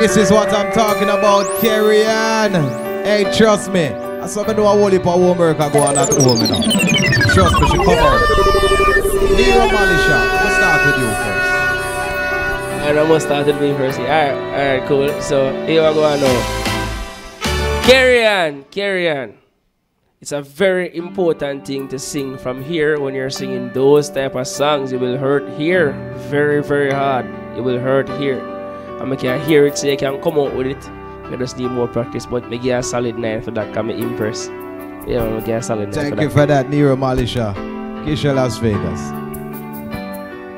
This is what I'm talking about, Caryann. Hey, trust me. I saw me do a whole heap of homework I go on at home, you know. Trust me, she come out. Nero Malisha, let's start with you first. Alright, I'm gonna start with me first. Alright, cool. So here I go now. Caryann. It's a very important thing to sing from here. When you're singing those type of songs, it will hurt here very, very hard. It will hurt here. And I can hear it so you can come out with it. I just need more practice, but I give a solid 9 for that. Can I impress? Yeah, I give a solid 9 Thank for that. you for that, Nero Malisha. Keisha Las Vegas.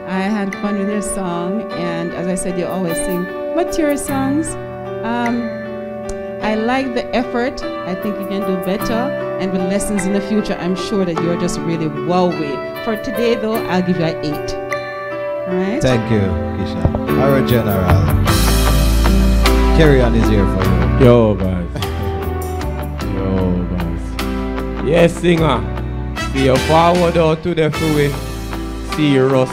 I had fun with your song, and as I said, you always sing mature songs. I like the effort. I think you can do better, and with lessons in the future, I'm sure that you're just really wowie. For today, though, I'll give you an 8. All right? Thank you, Keisha. Our general. Caryann is here for you. Yo, boss. Yes, singer. See you forward out to the freeway. See Russ.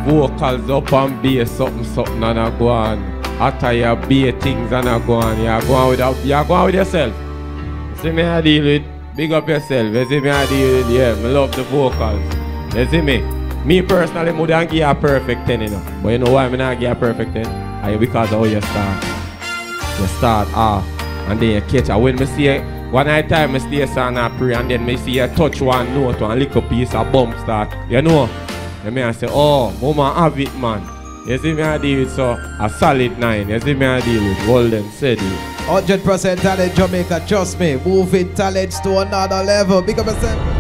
Vocals up and bass, something and I go on. After you beat things and I go on. You're going with yourself. See me I deal with, big up yourself. You see me I deal with, yeah, I love the vocals. You see me? Me personally, I wouldn't give you a perfect 10, you know. But you know why I not give you a perfect 10? Because of how you start. You start off and then you catch it. When I see one night time I stay and I pray and then I see you touch one note, one little piece of bump start. You know? And I say, oh, mama have it, man. You see me I deal with so a solid 9. You see me I deal with golden steady. 100% talent Jamaica, trust me. Moving talents to another level. Big up yourself.